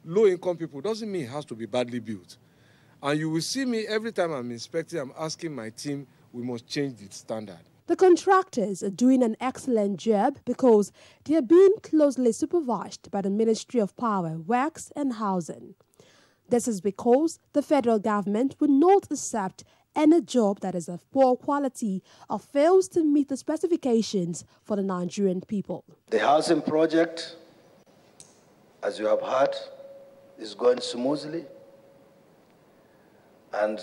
low-income people doesn't mean it has to be badly built. And you will see me every time I'm inspecting, I'm asking my team, we must change the standard. The contractors are doing an excellent job because they are being closely supervised by the Ministry of Power, Works and Housing. This is because the federal government will not accept any job that is of poor quality or fails to meet the specifications for the Nigerian people. The housing project, as you have heard, is going smoothly. And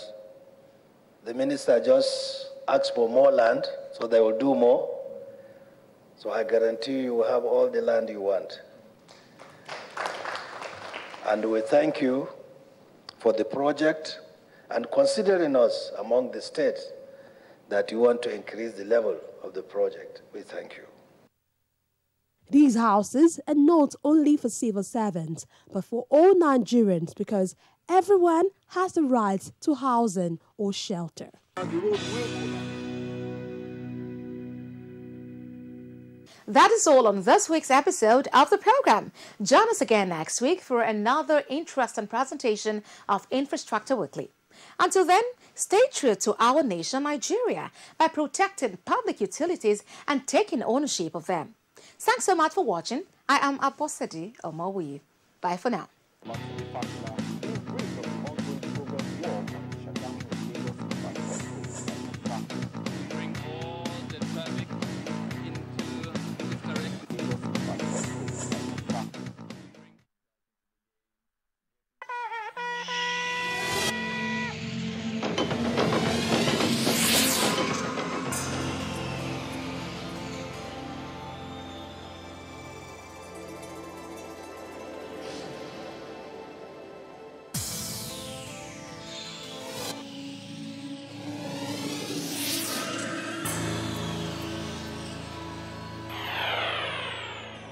the minister just asked for more land, so they will do more. So I guarantee you will have all the land you want. And we thank you for the project and considering us among the states that you want to increase the level of the project. We thank you. These houses are not only for civil servants, but for all Nigerians because everyone has the right to housing or shelter. That is all on this week's episode of the program. Join us again next week for another interesting presentation of Infrastructure Weekly. Until then, stay true to our nation, Nigeria, by protecting public utilities and taking ownership of them. Thanks so much for watching. I am Abosedi Omowi. Bye for now.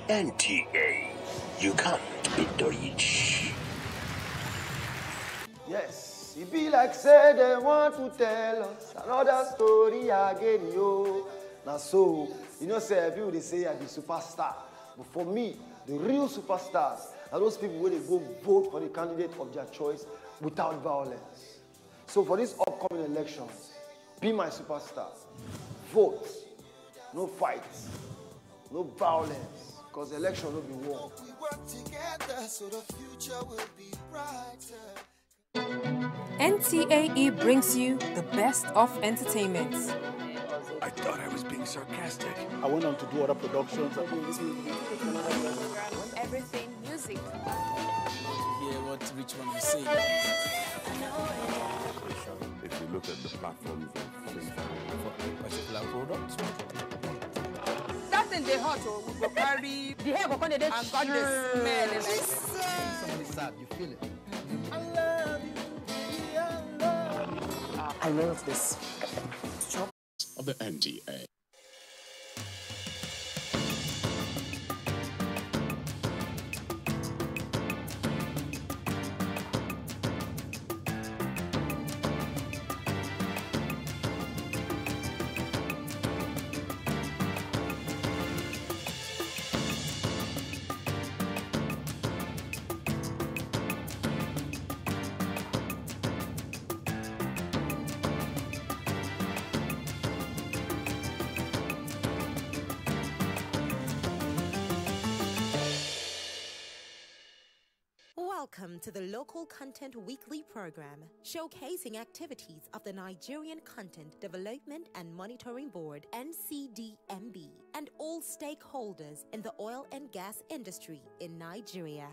NTA, you can't beat the rich. Yes, it be like say they want to tell us another story again, yo. Now so, you know, say people they say I'm the superstar, but for me, the real superstars are those people where they go vote for the candidate of their choice without violence. So for these upcoming elections, be my superstar. Vote, no fights, no violence. Because the election will be won. We work together so the future will be brighter. NTAE brings you the best of entertainment. I thought I was being sarcastic. I went on to do other productions. Everything music. To hear what which one you say. If you look at the platforms of for a particular product. They hot or we go carry the hair go and got the smell and somebody sad, you feel it. I love you. I love this. Of the NTA. Welcome to the Local Content Weekly program, showcasing activities of the Nigerian Content Development and Monitoring Board, NCDMB, and all stakeholders in the oil and gas industry in Nigeria.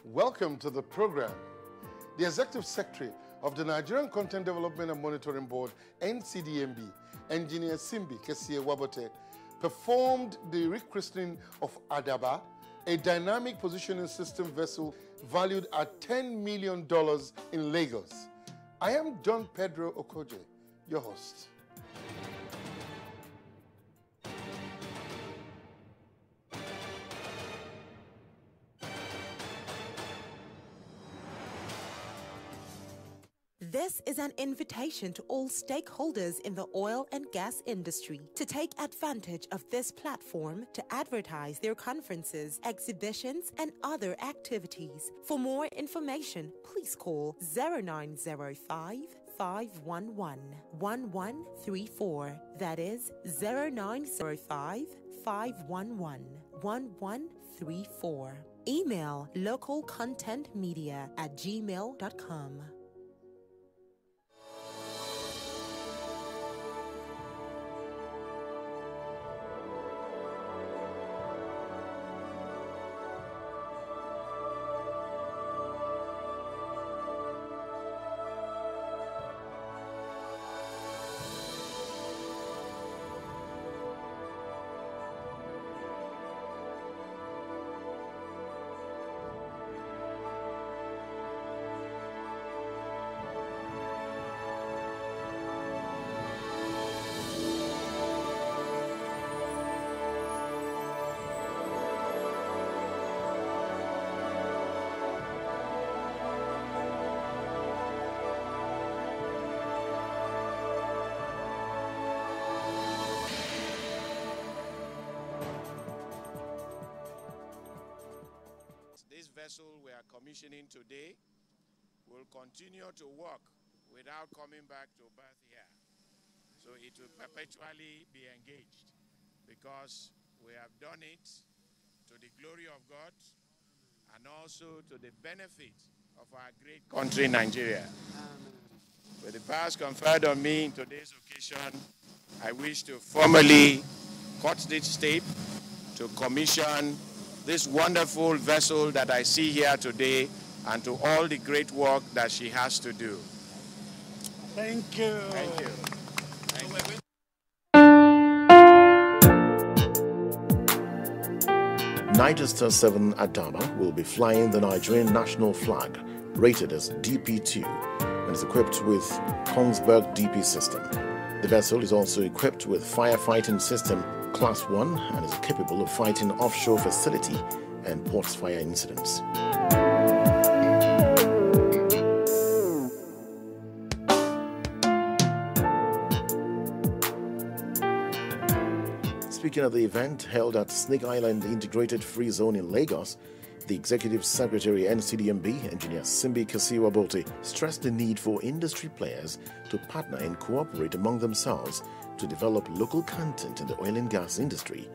Welcome to the program. The Executive Secretary of the Nigerian Content Development and Monitoring Board, NCDMB, Engineer Simbi Kesie Wabote, performed the rechristening of Adaba, a dynamic positioning system vessel valued at $10 million in Lagos. I am John Pedro Okoje, your host. This is an invitation to all stakeholders in the oil and gas industry to take advantage of this platform to advertise their conferences, exhibitions, and other activities. For more information, please call 0905 511 1134. That is 0905 511 1134. Email localcontentmedia@gmail.com. This vessel we are commissioning today will continue to work without coming back to berth here. So it will perpetually be engaged because we have done it to the glory of God and also to the benefit of our great country, Nigeria. With the powers conferred on me in today's occasion, I wish to formally cut this tape to commission this wonderful vessel that I see here today and to all the great work that she has to do. Thank you. Thank you. Thank you. Niger Star 7 Adama will be flying the Nigerian national flag, rated as DP2, and is equipped with Kongsberg DP system. The vessel is also equipped with firefighting system Class 1 and is capable of fighting offshore facility and ports fire incidents. Speaking at the event held at Snake Island Integrated Free Zone in Lagos, the Executive Secretary NCDMB, Engineer Simbi Kasiwabote, stressed the need for industry players to partner and cooperate among themselves to develop local content in the oil and gas industry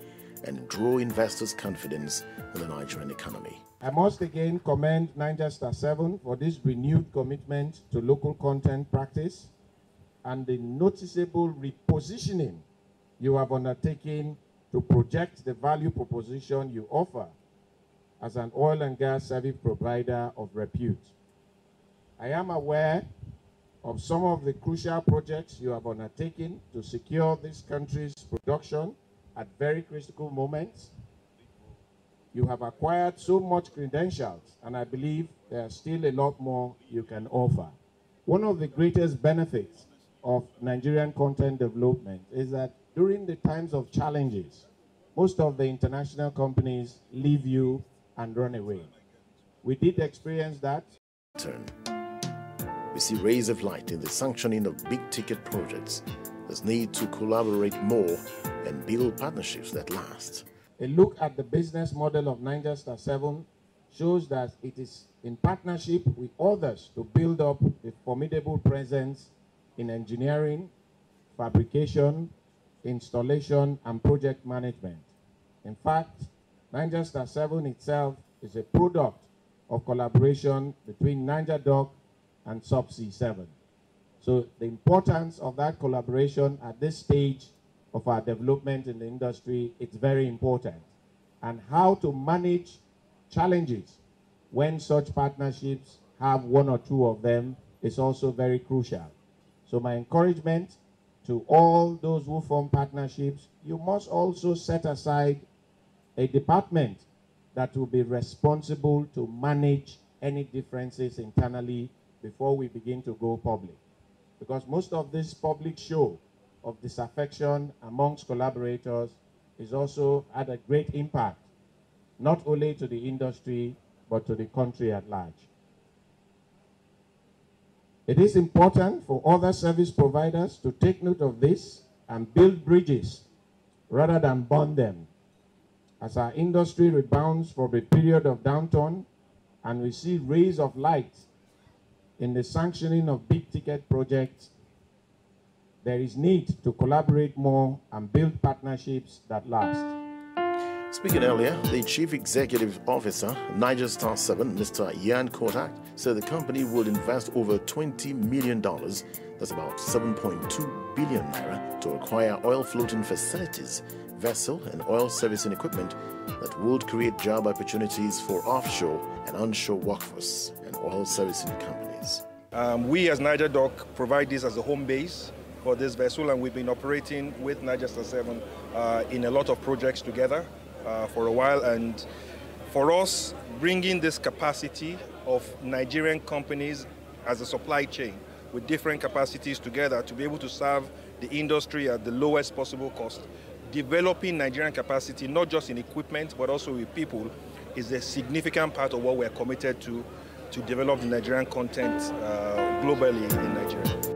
and draw investors' confidence in the Nigerian economy. I must again commend Niger Star 7 for this renewed commitment to local content practice and the noticeable repositioning you have undertaken to project the value proposition you offer as an oil and gas service provider of repute. I am aware of some of the crucial projects you have undertaken to secure this country's production at very critical moments. You have acquired so much credentials, and I believe there are still a lot more you can offer. One of the greatest benefits of Nigerian content development is that during the times of challenges, most of the international companies leave you and run away. We did experience that. We see rays of light in the sanctioning of big-ticket projects. There's need to collaborate more and build partnerships that last. A look at the business model of Niger Star 7 shows that it is in partnership with others to build up a formidable presence in engineering, fabrication, installation, and project management. In fact, Niger Star 7 itself is a product of collaboration between Niger Dock and Subsea 7. So the importance of that collaboration at this stage of our development in the industry, it's very important. And how to manage challenges when such partnerships have one or two of them is also very crucial. So my encouragement to all those who form partnerships, you must also set aside a department that will be responsible to manage any differences internally before we begin to go public. Because most of this public show of disaffection amongst collaborators is also had a great impact, not only to the industry, but to the country at large. It is important for other service providers to take note of this and build bridges rather than burn them. As our industry rebounds from a period of downturn and we see rays of light in the sanctioning of big-ticket projects, there is need to collaborate more and build partnerships that last. Speaking earlier, the Chief Executive Officer, Niger Star 7, Mr. Yan Kotak, said the company would invest over $20 million, that's about 7.2 billion naira, to acquire oil floating facilities, vessel and oil servicing equipment that would create job opportunities for offshore and onshore workforce and oil servicing companies. We as Niger Dock provide this as a home base for this vessel, and we've been operating with Niger Star 7 in a lot of projects together for a while. And for us, bringing this capacity of Nigerian companies as a supply chain with different capacities together to be able to serve the industry at the lowest possible cost, developing Nigerian capacity, not just in equipment, but also with people, is a significant part of what we're committed to develop the Nigerian content globally in Nigeria.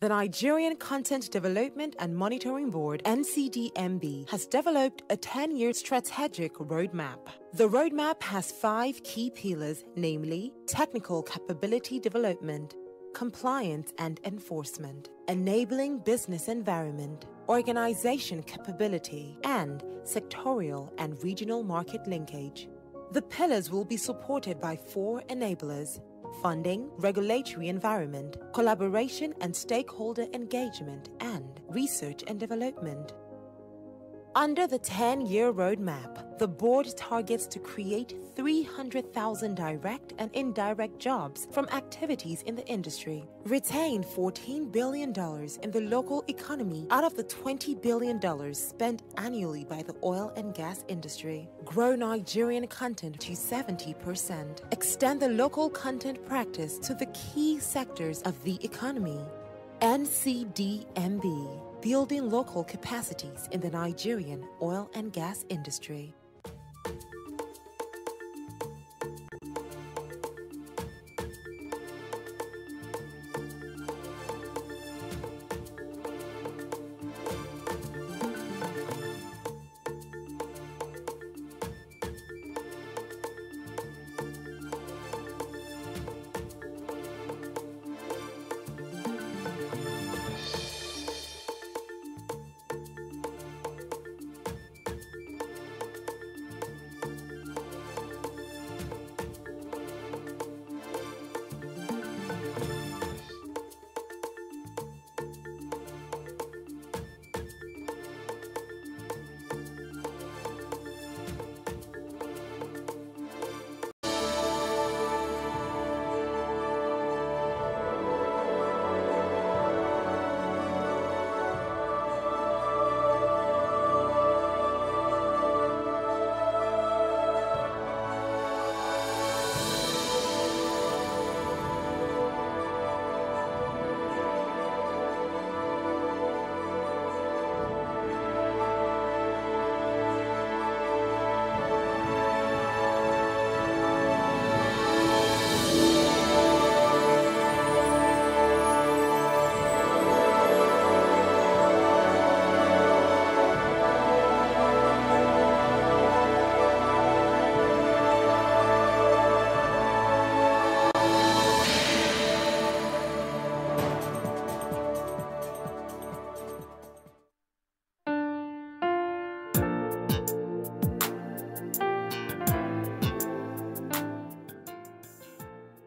The Nigerian Content Development and Monitoring Board, NCDMB, has developed a 10-year strategic roadmap. The roadmap has 5 key pillars, namely technical capability development, compliance and enforcement, enabling business environment, organization capability, and sectorial and regional market linkage. The pillars will be supported by 4 enablers: funding, regulatory environment, collaboration and stakeholder engagement, and research and development. Under the 10-year roadmap, the board targets to create 300,000 direct and indirect jobs from activities in the industry, retain $14 billion in the local economy out of the $20 billion spent annually by the oil and gas industry, grow Nigerian content to 70%, extend the local content practice to the key sectors of the economy. NCDMB, building local capacities in the Nigerian oil and gas industry.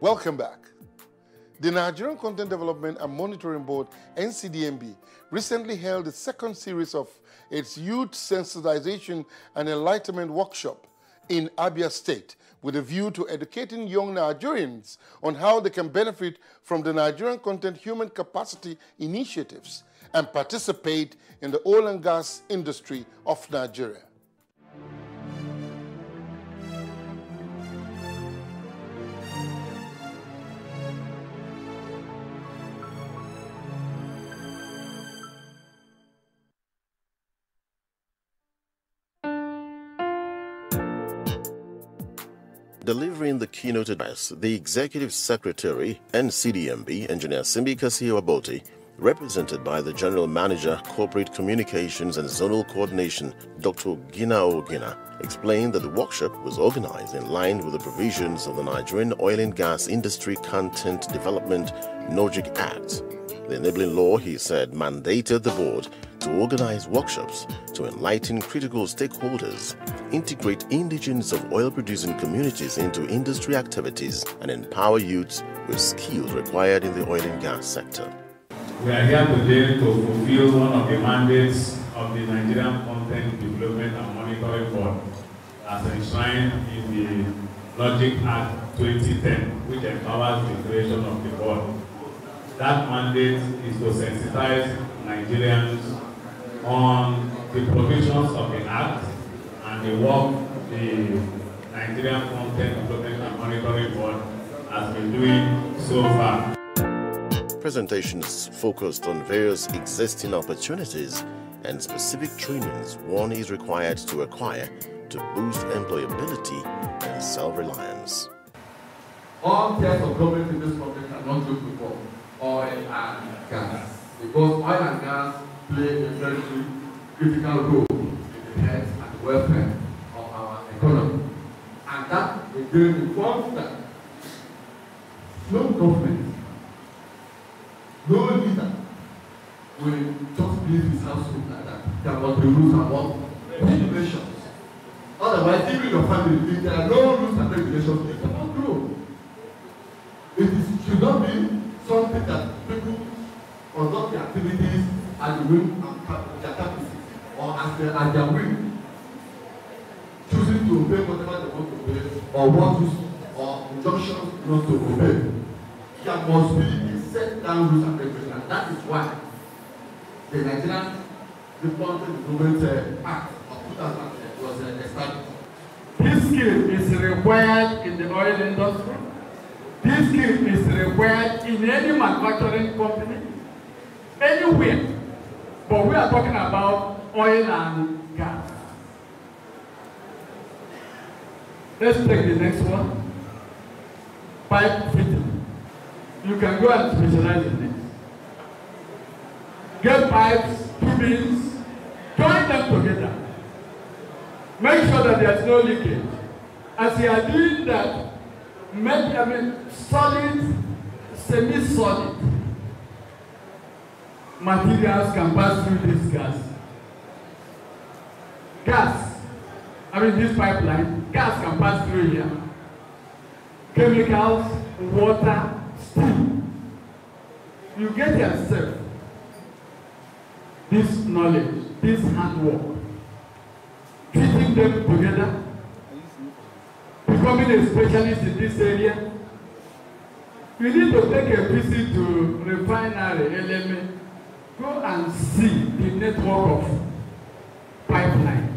Welcome back. The Nigerian Content Development and Monitoring Board, NCDMB, recently held the second series of its Youth Sensitization and Enlightenment Workshop in Abuja State with a view to educating young Nigerians on how they can benefit from the Nigerian Content Human Capacity Initiatives and participate in the oil and gas industry of Nigeria. Delivering the keynote address, the Executive Secretary, NCDMB, Engineer Simbi Kasiwa-Bolte, represented by the General Manager, Corporate Communications and Zonal Coordination, Dr. Gina Ogina, explained that the workshop was organized in line with the provisions of the Nigerian Oil and Gas Industry Content Development (NOGIC) Act. The enabling law, he said, mandated the board to organize workshops to enlighten critical stakeholders, integrate indigenous of oil-producing communities into industry activities, and empower youths with skills required in the oil and gas sector. We are here today to fulfill one of the mandates of the Nigerian Content Development and Monitoring Board as enshrined in the NOGIC Act 2010, which empowers the creation of the board. That mandate is to sensitize Nigerians on the provisions of the Act and the work the Nigerian Content Development and Monitoring Board has been doing so far. Presentations focused on various existing opportunities and specific trainings one is required to acquire to boost employability and self-reliance. All tiers of government in this country cannot do before oil and gas, because oil and gas play a very critical role in the health and welfare of our economy. And that again informs that no government, no leader will just leave his household like that. There must be rules and regulations. Otherwise, even your family, if there are no rules and regulations, it cannot grow. Should not be something that people conduct their activities as the whim and their caprices, or as their whim, choosing to obey whatever they want to obey, or what rules or injunctions not to obey. There must be a set down rules and regulations, and that is why the Nigerian Development Act of 2000 was established. This skill is required in the oil industry. This skill is required in any manufacturing company, anywhere. But we are talking about oil and gas. Let's take the next one. Pipe fitting. You can go and specialize in it. Get pipes, tubings, join them together. Make sure that there's no leakage. As you are doing that, solid, semi-solid materials can pass through this gas. This pipeline, gas can pass through here. Chemicals, water, steam. You get yourself this knowledge, this handwork, fitting them together, becoming a specialist in this area. You need to take a visit to refinery, LMA, go and see the network of pipeline.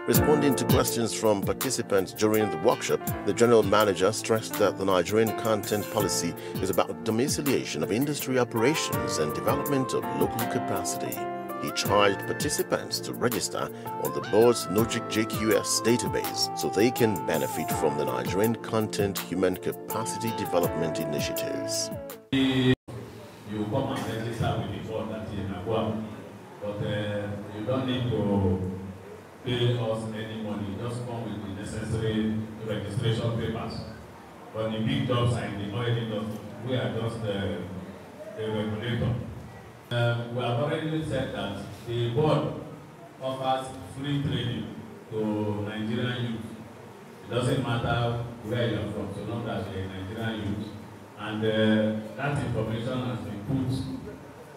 Responding to questions from participants during the workshop, the General Manager stressed that the Nigerian content policy is about domiciliation of industry operations and development of local capacity. He charged participants to register on the board's NOGIC JQS database so they can benefit from the Nigerian Content Human Capacity Development Initiatives. You come and register with the board that in Abuja, but you don't need to pay us any money. Just come with the necessary registration papers. But the big jobs are in the oil industry. We are just the regulator. We have already said that the board offers free training to Nigerian youth It doesn't matter where you're from, so long as you're a Nigerian youth. And that information has been put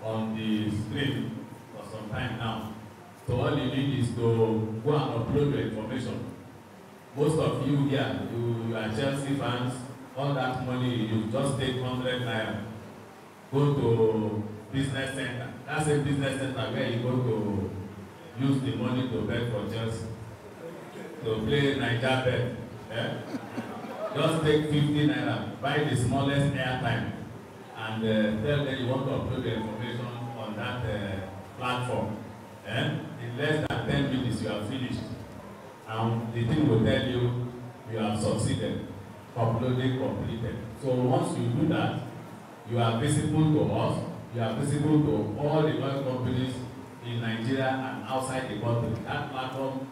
on the screen for some time now. So all you need is to go and upload your information. Most of you here, you are Chelsea fans, all that money you just take 100 naira, go to business center. That's a business center where you go to use the money to bet for Chelsea, to play Niger bet. Yeah? Just take 50 naira, buy the smallest airtime, and tell them you want to upload the information on that platform. In less than 10 minutes, you are finished. And the thing will tell you you have succeeded, uploading completed. So once you do that, you are visible to us, you are visible to all the oil companies in Nigeria and outside the country. That platform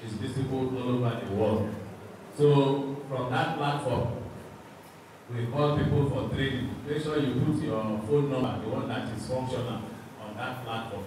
is visible all over the world. So from that platform, we call people for training. Make sure you put your phone number, the one that is functional, on that platform.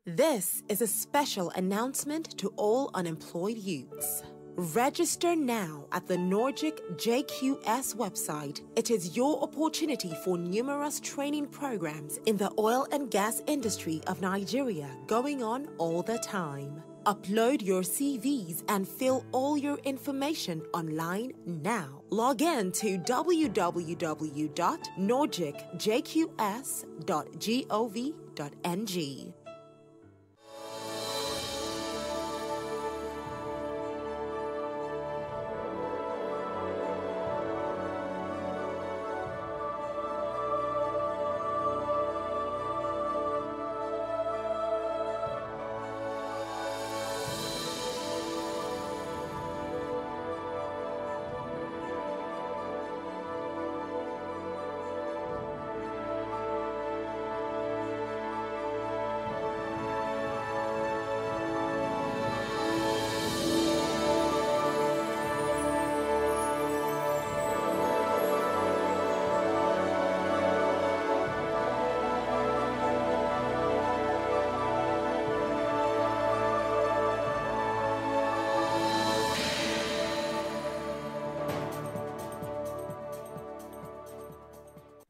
This is a special announcement to all unemployed youths. Register now at the Nordic JQS website. It is your opportunity for numerous training programs in the oil and gas industry of Nigeria going on all the time. Upload your CVs and fill all your information online now. Log in to www.nordicjqs.gov.ng.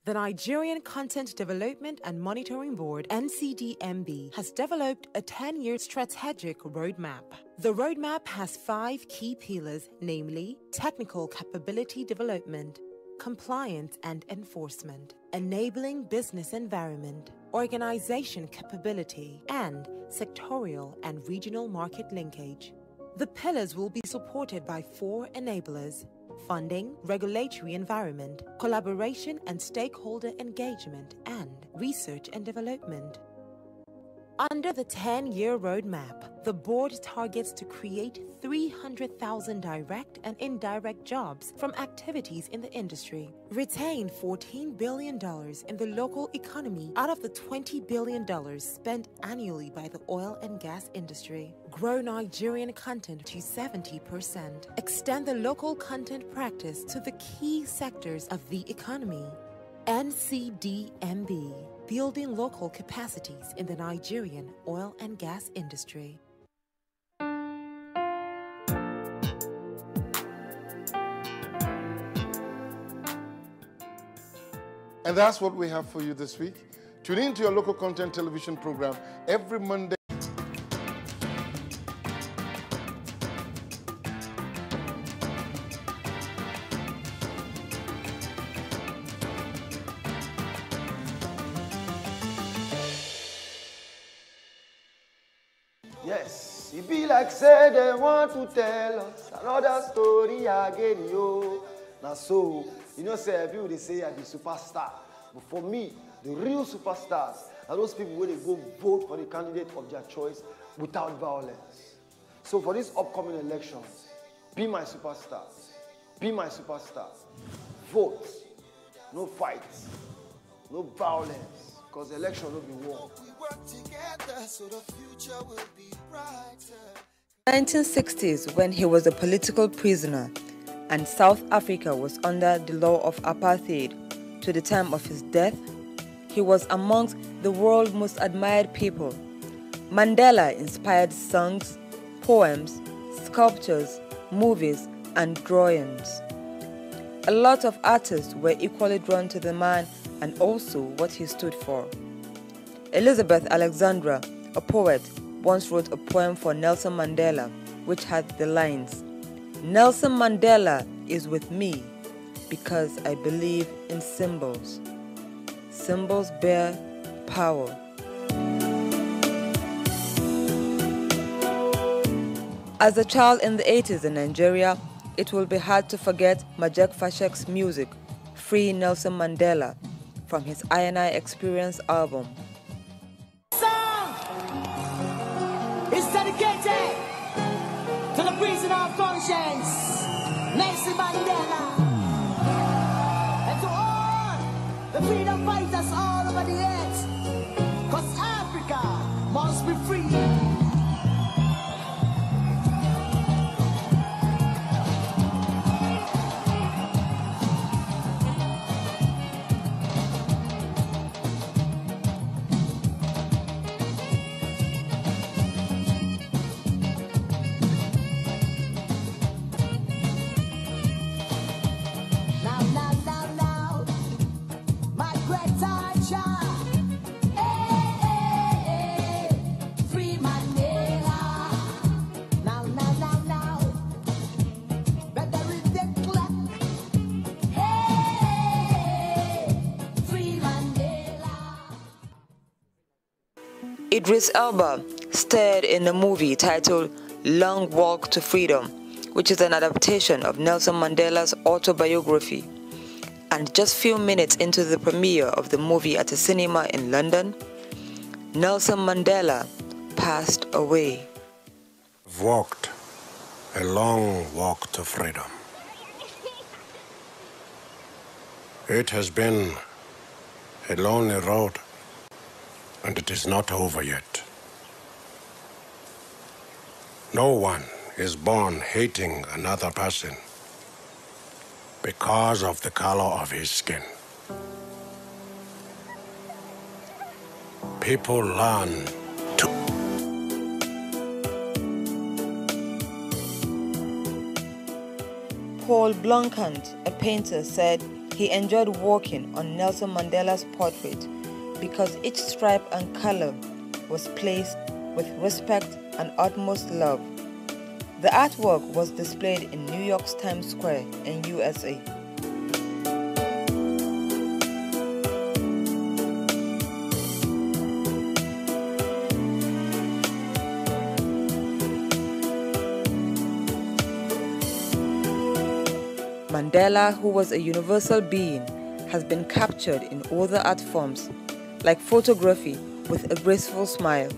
The Nigerian Content Development and Monitoring Board, NCDMB, has developed a 10-year strategic roadmap. The roadmap has 5 key pillars, namely technical capability development, compliance and enforcement, enabling business environment, organization capability, and sectorial and regional market linkage. The pillars will be supported by 4 enablers: funding, regulatory environment, collaboration and stakeholder engagement, and research and development. Under the 10-year roadmap, the board targets to create 300,000 direct and indirect jobs from activities in the industry, retain $14 billion in the local economy out of the $20 billion spent annually by the oil and gas industry, grow Nigerian content to 70%, extend the local content practice to the key sectors of the economy. NCDMB, building local capacities in the Nigerian oil and gas industry. And that's what we have for you this week. Tune in to your local content television program every Monday. Yes, it be like say they want to tell us another story again, yo. Now so, you know, say people they say I be superstar. But for me, the real superstars are those people where they go vote for the candidate of their choice without violence. So for these upcoming elections, be my superstar. Be my superstar. Vote. No fights. No violence. Because the election will be won. 1960s, when he was a political prisoner, and South Africa was under the law of apartheid to the time of his death, he was amongst the world's most admired people. Mandela inspired songs, poems, sculptures, movies, and drawings. A lot of artists were equally drawn to the man and also what he stood for. Elizabeth Alexandra, a poet, once wrote a poem for Nelson Mandela which had the lines, "Nelson Mandela is with me because I believe in symbols. Symbols bear power." As a child in the 80s in Nigeria, it will be hard to forget Majek Fashek's music, Free Nelson Mandela, from his I Experience album. Song is dedicated to the prisoner of conscience, Nelson Mandela, and to all the freedom fighters all over the earth, because Africa must be free. Idris Elba starred in a movie titled Long Walk to Freedom, which is an adaptation of Nelson Mandela's autobiography. And just few minutes into the premiere of the movie at a cinema in London, Nelson Mandela passed away. I've walked a long walk to freedom. It has been a lonely road, and it is not over yet. No one is born hating another person because of the color of his skin. People learn to. Paul Blancant, a painter, said he enjoyed working on Nelson Mandela's portrait because each stripe and color was placed with respect and utmost love. The artwork was displayed in New York's Times Square in USA. Mandela, who was a universal being, has been captured in other art forms, like photography with a graceful smile,